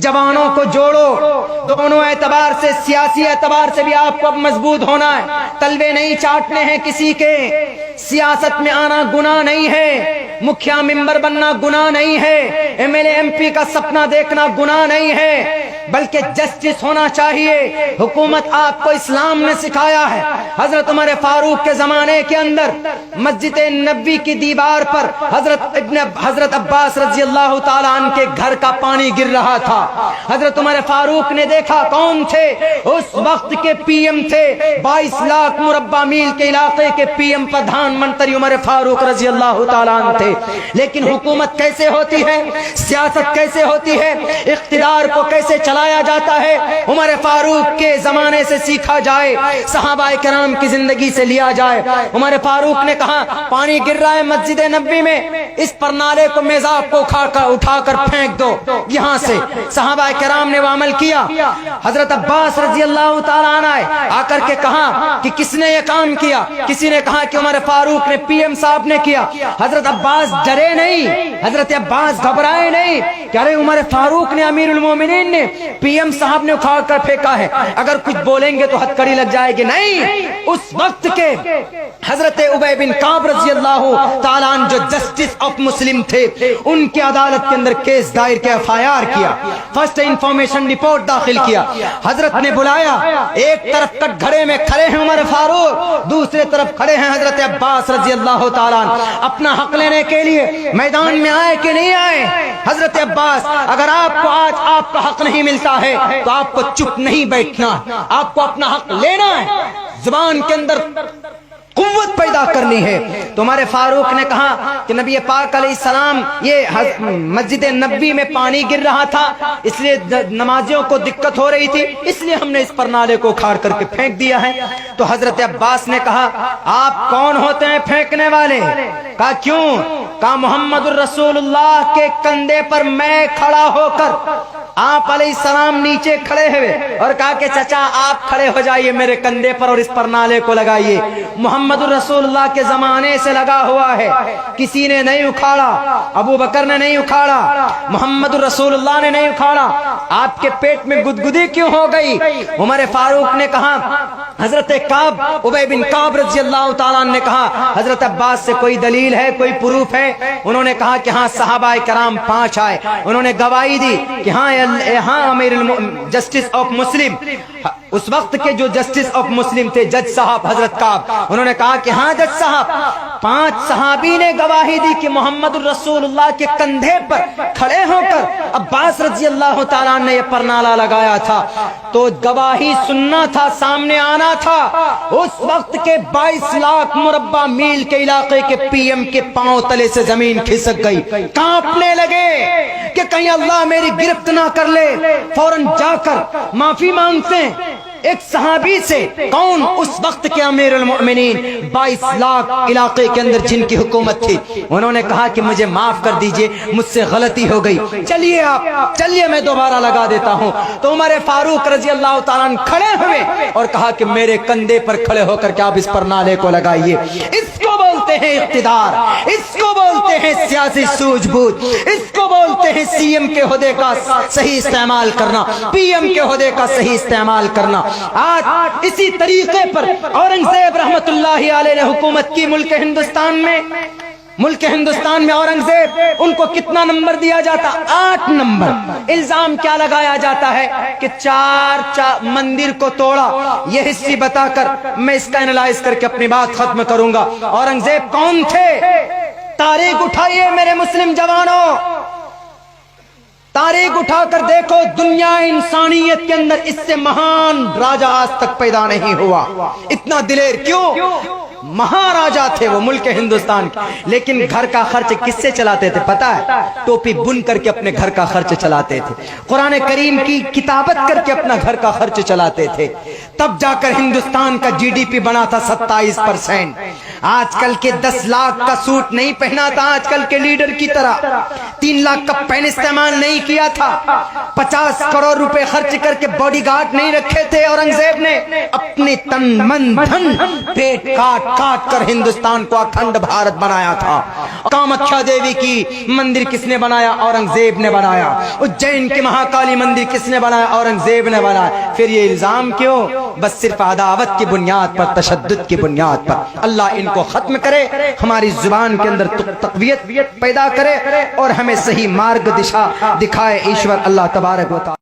जवानों को जोड़ो, दोनों एतबार से, सियासी एतबार से भी आपको अब मजबूत होना है। तलवे नहीं चाटने हैं किसी के, सियासत में आना गुनाह नहीं है, मुखिया मिंबर बनना गुनाह नहीं है, एमएलए एमपी का सपना देखना गुनाह नहीं है, बल्कि जस्टिस होना चाहिए। हुकूमत आपको इस्लाम ने सिखाया है। हजरत उमर फारूक के जमाने के अंदर मस्जिद नबी की दीवार पर हजरत अब्बास रजी अल्लाह ताला अन्हु के घर का पानी गिर रहा था। हजरत उमर फारूक ने देखा, कौन थे उस वक्त के पीएम थे, 22 लाख मुरब्बा मील के इलाके के पीएम प्रधानमंत्री उमर फारूक रजी अल्लाह ताला अन्हु थे। लेकिन हुकूमत कैसे होती है, सियासत कैसे होती है, इख्तिदार को कैसे चलाया जाता है, उमर फारूक के जमाने से सीखा जाए, सहाबाए किराम की जिंदगी से लिया जाए। उमर फारूक ने कहा, पानी गिर रहा है मस्जिद नबी में, इस परनाले को, मेज़ाब को उठाकर फेंक दो यहाँ से। सहाबाए किराम ने वो अमल किया। हजरत अब्बास रजी अल्लाह ताला अन्हु आकर के कहा कि किसने ये काम किया? किसी ने कहा कि उमर फारूक ने, पीएम साहब ने किया। हजरत अब्बास डरे नहीं, हजरत अब्बास घबराए नहीं कि अरे उमर फारूक ने, अमीरुल मोमिनीन ने, पीएम साहब ने उखाड़ कर फेंका है, अगर कुछ बोलेंगे तो हथकड़ी लग जाएगी। नहीं, उस वक्त के हजरत उबय बिन काब रजी अल्लाह ताला अन्हु जो जस्टिस ऑफ मुस्लिम थे, उनकी अदालत के अंदर केस दायर किया, एफआईआर किया, फर्स्ट इंफॉर्मेशन रिपोर्ट दाखिल किया। हजरत ने बुलाया, एक तरफ कटघरे में खड़े हैं उमर फारूक, दूसरे तरफ खड़े हैं हजरत अब्बास रजी अल्लाह ताला अन्हु। अपना हक लेने के लिए मैदान में आए कि नहीं आए? हजरत अब्बास, अगर आपको आज आपका हक नहीं मिलता है तो आपको चुप नहीं बैठना, आपको अपना हक लेना है, जुबान के अंदर कुव्वत पैदा करनी है। तो हमारे फारूक ने कहा कि नबी पाक अलैहिस्सलाम, ये मस्जिद नबी में पानी गिर रहा था, इसलिए नमाजियों को दिक्कत हो रही थी, इसलिए हमने इस परनाले को उखाड़ करके फेंक दिया है। तो हजरत अब्बास ने कहा, आप कौन होते हैं फेंकने वाले? कहा क्यों? कहा मोहम्मदुर रसूलुल्लाह के कंधे पर मैं खड़ा होकर, आप अलैहिस्सलाम नीचे खड़े हुए और कहा कि चचा आप खड़े हो जाइए मेरे कंधे पर और इस परनाले को लगाइए। मोहम्मदुर रसूलुल्लाह के जमाने से लगा हुआ है, किसी ने नहीं उखाड़ा, अबू बकर ने नहीं उखाड़ा, मोहम्मदुर रसूलुल्लाह ने नहीं उखाड़ा। आपके पेट में गुदगुदी क्यों हो गई? उमर फारूक ने कहा, हजरत काब, उबय बिन काब रजी अल्लाह ताला अन्हु ने कहा, हजरत अब्बास से कोई दलील है, कोई प्रूफ है? उन्होंने कहा कि हाँ, सहाबाए किराम 5 आए, उन्होंने गवाही दी कि हाँ अमीरुल जस्टिस ऑफ मुस्लिम, उस वक्त के जो जस्टिस ऑफ मुस्लिम थे जज साहब हजरत काब, उन्होंने कहा कि हाँ जज साहब, 5 सहाबी ने गवाही दी कि मोहम्मद रसूलुल्लाह के कंधे पर खड़े होकर अब्बास रजी अल्लाह ताला ने यह परनाला लगाया था। तो गवाही सुनना था, सामने आना था। उस वक्त के 22 लाख मुरब्बा मील के इलाके के पीएम के पांव तले से जमीन खिसक गई, कांपने लगे कि कहीं अल्लाह मेरी गिरफ्त ना कर ले। फौरन जाकर माफी मांगते हैं एक सहाबी से, कौन? उस वक्त के अमीरुल मोमिनीन, 22 लाख इलाके के अंदर जिनकी हुकूमत थी। उन्होंने कहा कि मुझे माफ कर दीजिए, मुझसे गलती हो गई, चलिए आप चलिए, मैं दोबारा लगा देता हूं। तो उमर फारूक रजी अल्लाह ताला अन्हु खड़े हुए और कहा कि मेरे कंधे पर खड़े होकर के आप इस परनाले को लगाइए। इसको बोलते हैं इख्तिदार, इसको बोलते हैं सियासी सूझबूझ, इसको बोलते हैं सीएम के ओहदे का सही इस्तेमाल करना, पीएम के ओहदे का सही इस्तेमाल करना। आज इसी तरीके पर औरंगजेब रहमतुल्लाहि अलैहि ने हुकूमत की मुल्क हिंदुस्तान में औरंगजेब, उनको कितना नंबर दिया जाता? 8 नंबर। इल्जाम क्या लगाया जाता है कि 4 मंदिर को तोड़ा। ये हिस्ट्री बताकर मैं इसका एनालाइज करके अपनी बात खत्म करूंगा। औरंगजेब कौन थे? तारीख उठाइए मेरे मुस्लिम जवानों, तारीख उठाकर देखो, दुनिया इंसानियत के अंदर इससे महान राजा आज तक पैदा नहीं हुआ। इतना दिलेर क्यों? महाराजा थे वो मुल्क हिंदुस्तान के, लेकिन घर का खर्च किससे चलाते थे पता है? टोपी बुन करके अपने घर का खर्च चलाते थे, कुरान करीम की किताबत करके अपना घर का खर्च चलाते थे। तब जाकर हिंदुस्तान का जीडीपी बना था 27%। आजकल के 10 लाख का सूट नहीं पहना था आजकल के लीडर की तरह। 3 लाख का पेन इस्तेमाल नहीं किया था, 50 करोड़ रुपए खर्च करके बॉडी गार्ड नहीं रखे थे। औरंगजेब ने अपने तन मन धन पेट काट काट कर हिंदुस्तान को अखंड भारत बनाया था। कामाख्या देवी की मंदिर किसने बनाया? औरंगजेब ने बनाया। उज्जैन के महाकाली मंदिर किसने बनाया? औरंगजेब ने बनाया। फिर ये इल्जाम क्यों? बस सिर्फ अदावत की बुनियाद पर, तशद्दुद की बुनियाद पर। अल्लाह इनको खत्म करे, हमारी जुबान के अंदर तक़वियत पैदा करे और हमें सही मार्ग दिशा दिखाए ईश्वर अल्लाह तबारक व तआला।